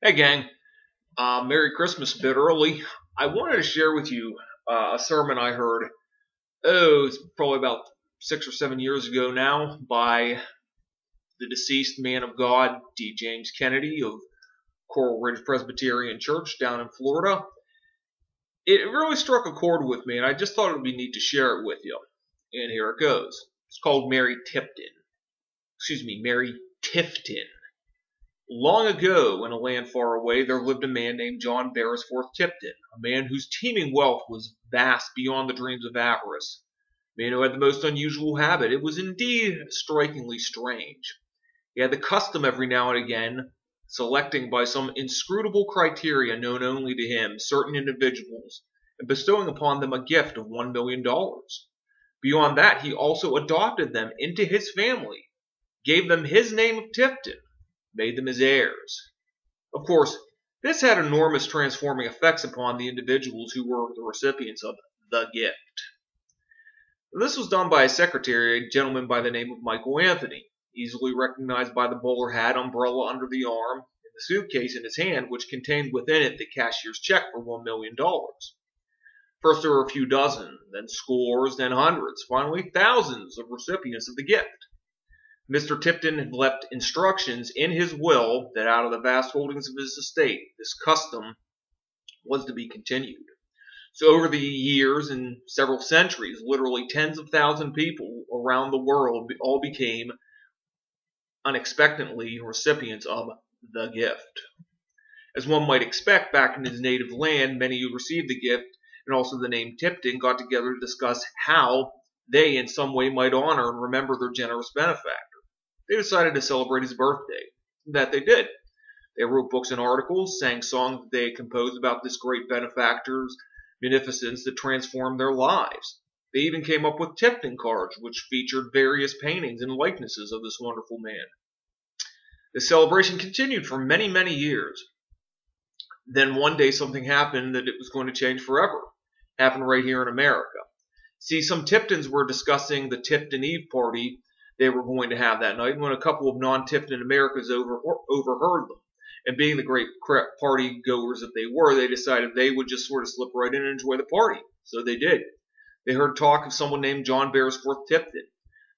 Hey gang, Merry Christmas a bit early. I wanted to share with you a sermon I heard, it's probably about 6 or 7 years ago now, by the deceased man of God, D. James Kennedy of Coral Ridge Presbyterian Church down in Florida. It really struck a chord with me, and I just thought it would be neat to share it with you. And here it goes. It's called Mary Tipton. Excuse me, Mary Tifton. Long ago, in a land far away, there lived a man named John Beresford Tipton, a man whose teeming wealth was vast beyond the dreams of avarice. A man who had the most unusual habit. It was indeed strikingly strange. He had the custom every now and again, selecting by some inscrutable criteria known only to him certain individuals, and bestowing upon them a gift of $1 million. Beyond that, he also adopted them into his family, gave them his name of Tifton, made them his heirs. Of course, this had enormous transforming effects upon the individuals who were the recipients of the gift. This was done by a secretary, a gentleman by the name of Michael Anthony, easily recognized by the bowler hat, umbrella under the arm, and the suitcase in his hand, which contained within it the cashier's check for $1 million. First there were a few dozen, then scores, then hundreds, finally thousands of recipients of the gift. Mr. Tifton had left instructions in his will that out of the vast holdings of his estate, this custom was to be continued. So over the years and several centuries, literally tens of thousands of people around the world all became unexpectedly recipients of the gift. As one might expect, back in his native land, many who received the gift and also the name Tifton got together to discuss how they in some way might honor and remember their generous benefactor. They decided to celebrate his birthday. That they did. They wrote books and articles, sang songs that they had composed about this great benefactor's munificence that transformed their lives. They even came up with Tifton cards, which featured various paintings and likenesses of this wonderful man. The celebration continued for many, many years. Then one day something happened that it was going to change forever. It happened right here in America. See, some Tiftons were discussing the Tifton Eve party they were going to have that night when a couple of non-Tifton Americans overheard them. And being the great party goers that they were, they decided they would just sort of slip right in and enjoy the party. So they did. They heard talk of someone named John Beresford Tifton.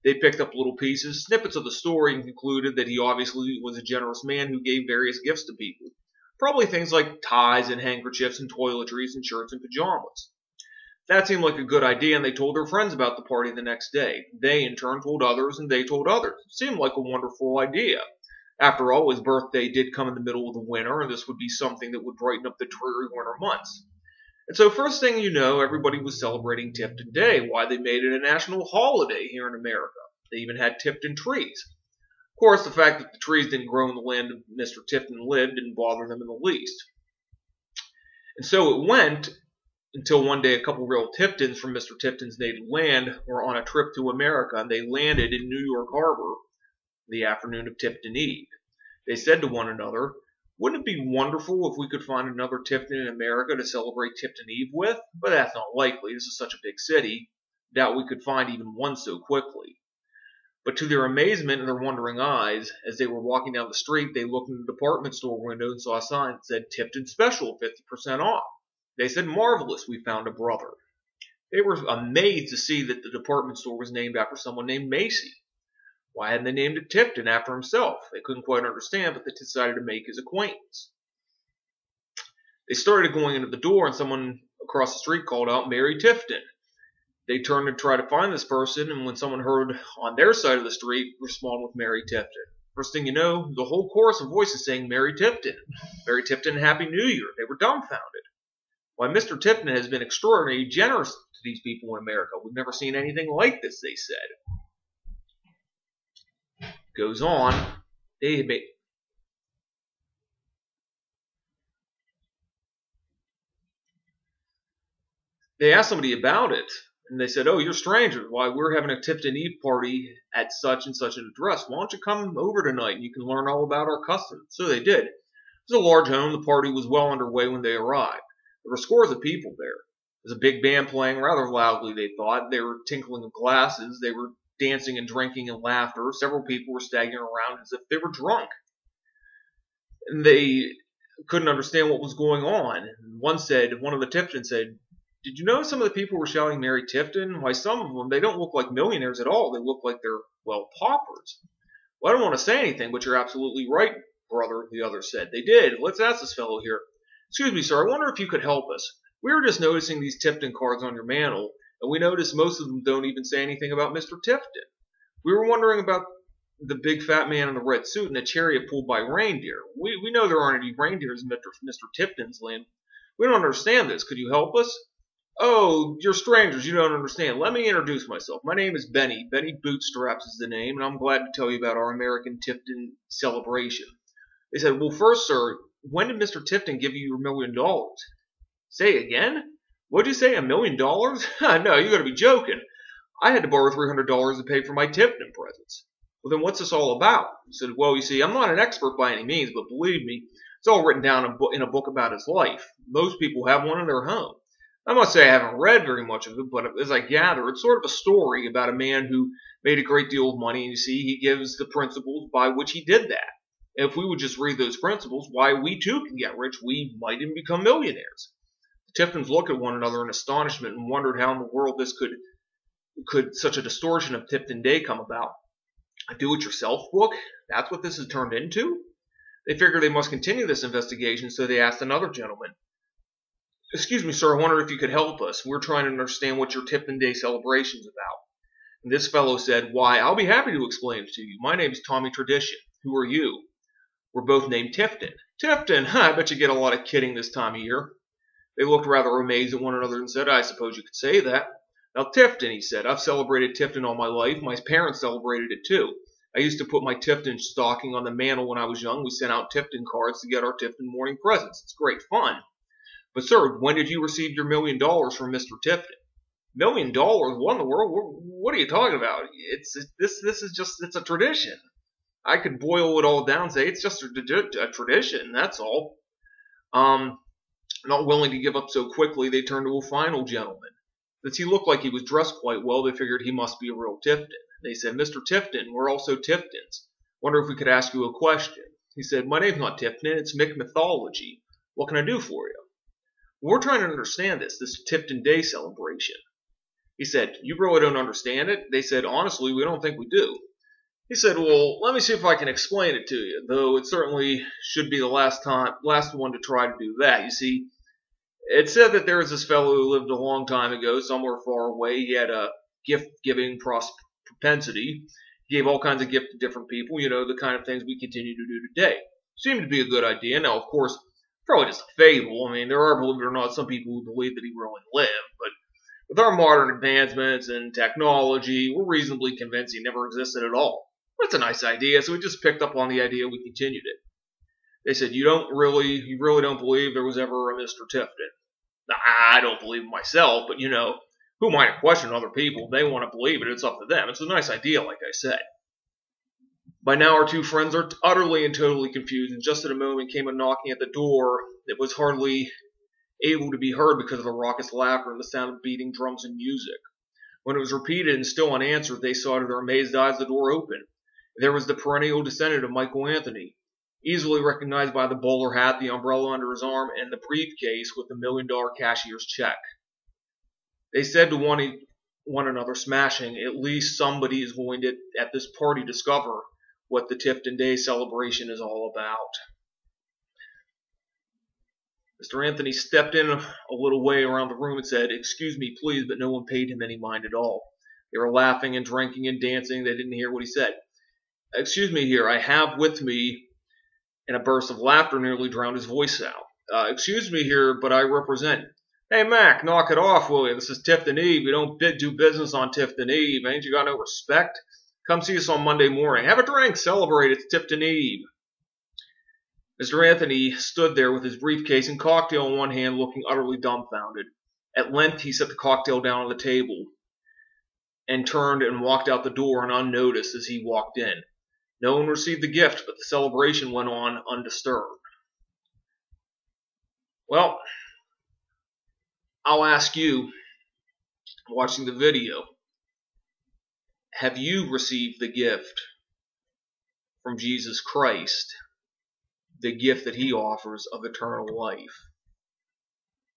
They picked up little pieces, snippets of the story, and concluded that he obviously was a generous man who gave various gifts to people. Probably things like ties and handkerchiefs and toiletries and shirts and pajamas. That seemed like a good idea, and they told their friends about the party the next day. They, in turn, told others, and they told others. It seemed like a wonderful idea. After all, his birthday did come in the middle of the winter, and this would be something that would brighten up the dreary winter months. And so first thing you know, everybody was celebrating Tifton Day. Why, they made it a national holiday here in America. They even had Tifton trees. Of course, the fact that the trees didn't grow in the land Mr. Tifton lived didn't bother them in the least. And so it went until one day a couple real Tiftons from Mr. Tifton's native land were on a trip to America, and they landed in New York Harbor the afternoon of Tifton Eve. They said to one another, "Wouldn't it be wonderful if we could find another Tifton in America to celebrate Tifton Eve with? But that's not likely. This is such a big city. Doubt we could find even one so quickly." But to their amazement and their wondering eyes, as they were walking down the street, they looked in the department store window and saw a sign that said Tifton Special, 50% off. They said, "Marvelous, we found a brother." They were amazed to see that the department store was named after someone named Macy. Why hadn't they named it Tifton after himself? They couldn't quite understand, but they decided to make his acquaintance. They started going into the door, and someone across the street called out, "Mary Tifton." They turned to try to find this person, and when someone heard on their side of the street, respond with "Mary Tifton." First thing you know, the whole chorus of voices saying "Mary Tifton, Mary Tifton, Happy New Year." They were dumbfounded. Why, Mr. Tifton has been extraordinarily generous to these people in America. We've never seen anything like this, they said. Goes on, they asked somebody about it, and they said, "Oh, you're strangers. Why, we're having a Tifton Eve party at such and such an address. Why don't you come over tonight and you can learn all about our customs?" So they did. It was a large home. The party was well underway when they arrived. There were scores of people there. There was a big band playing rather loudly, they thought. They were tinkling of glasses. They were dancing and drinking and laughter. Several people were staggering around as if they were drunk. And they couldn't understand what was going on. One of the Tifton said, "Did you know some of the people were shouting Mary Tifton? Why, some of them, they don't look like millionaires at all. They look like they're, well, paupers." "Well, I don't want to say anything, but you're absolutely right, brother," the other said. "They did. Let's ask this fellow here. Excuse me, sir, I wonder if you could help us. We were just noticing these Tifton cards on your mantle, and we noticed most of them don't even say anything about Mr. Tifton. We were wondering about the big fat man in the red suit and a chariot pulled by reindeer. We know there aren't any reindeers in Mr. Tifton's land. We don't understand this. Could you help us?" "Oh, you're strangers. You don't understand. Let me introduce myself. My name is Benny. Benny Bootstraps is the name, and I'm glad to tell you about our American Tifton celebration." They said, "Well, first, sir, when did Mr. Tifton give you your $1,000,000? "Say again? What'd you say, $1,000,000? No, you gotta be joking. I had to borrow $300 to pay for my Tifton presents." "Well, then what's this all about?" He said, "Well, you see, I'm not an expert by any means, but believe me, it's all written down in a book about his life. Most people have one in their home. I must say I haven't read very much of it, but as I gather, it's sort of a story about a man who made a great deal of money, and you see, he gives the principles by which he did that. If we would just read those principles, why, we too can get rich. We might even become millionaires." The Tiftons looked at one another in astonishment and wondered how in the world this could such a distortion of Tifton Day come about. A do-it-yourself book? That's what this has turned into? They figured they must continue this investigation, so they asked another gentleman, "Excuse me, sir, I wonder if you could help us. We're trying to understand what your Tifton Day celebration's about." And this fellow said, "Why, I'll be happy to explain it to you. My name's Tommy Tradition. Who are you?" "We're both named Tifton." "Tifton? Huh, I bet you get a lot of kidding this time of year." They looked rather amazed at one another and said, "I suppose you could say that." "Now, Tifton," he said, "I've celebrated Tifton all my life. My parents celebrated it too. I used to put my Tifton stocking on the mantle when I was young. We sent out Tifton cards to get our Tifton morning presents. It's great fun." "But, sir, when did you receive your $1,000,000 from Mr. Tifton?" $1,000,000? What in the world? What are you talking about? It's a tradition. I could boil it all down and say it's just a tradition, that's all." Not willing to give up so quickly, they turned to a final gentleman. Since he looked like he was dressed quite well, they figured he must be a real Tifton. They said, "Mr. Tifton, we're also Tiftons. Wonder if we could ask you a question." He said, "My name's not Tifton, it's Mick Mythology. What can I do for you?" "We're trying to understand this Tifton Day celebration." He said, "You really don't understand it?" They said, "Honestly, we don't think we do." He said, "Well, let me see if I can explain it to you, though it certainly should be the last one to try to do that. You see, it said that there was this fellow who lived a long time ago, somewhere far away. He had a gift-giving propensity. He gave all kinds of gifts to different people, the kind of things we continue to do today. Seemed to be a good idea. Now, of course, probably just a fable. I mean, there are, believe it or not, some people who believe that he really lived, but with our modern advancements and technology, we're reasonably convinced he never existed at all. That's a nice idea, so we just picked up on the idea, we continued it." They said, you really don't believe there was ever a Mr. Tifton?" "I don't believe it myself, but who am I to question other people? If they want to believe it, it's up to them. It's a nice idea, like I said." By now our two friends are utterly and totally confused, and just at a moment came a knocking at the door that was hardly able to be heard because of the raucous laughter and the sound of beating drums and music. When it was repeated and still unanswered, they saw to their amazed eyes the door open. There was the perennial descendant of Michael Anthony, easily recognized by the bowler hat, the umbrella under his arm, and the briefcase with the $1,000,000 cashier's check. They said to one another, smashing, "At least somebody is willing to, at this party, discover what the Tifton Day celebration is all about." Mr. Anthony stepped in a little way around the room and said, "Excuse me, please," but no one paid him any mind at all. They were laughing and drinking and dancing. They didn't hear what he said. "Excuse me here, I have with me," and a burst of laughter nearly drowned his voice out. "Excuse me here, but I represent—" "Hey, Mac, knock it off, will you? This is Tifton Eve. We don't do business on Tifton Eve. Ain't you got no respect? Come see us on Monday morning. Have a drink, celebrate, it's Tifton Eve." Mr. Anthony stood there with his briefcase and cocktail in one hand, looking utterly dumbfounded. At length he set the cocktail down on the table and turned and walked out the door, and unnoticed as he walked in. No one received the gift, but the celebration went on undisturbed. Well, I'll ask you, watching the video, have you received the gift from Jesus Christ the gift that he offers of eternal life.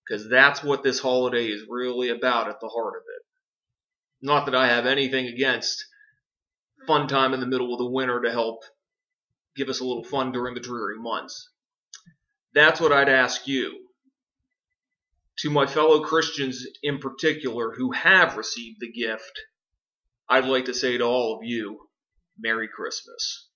Because that's what this holiday is really about at the heart of it. Not that I have anything against fun time in the middle of the winter to help give us a little fun during the dreary months. That's what I'd ask you. To my fellow Christians in particular who have received the gift, I'd like to say to all of you, Merry Christmas.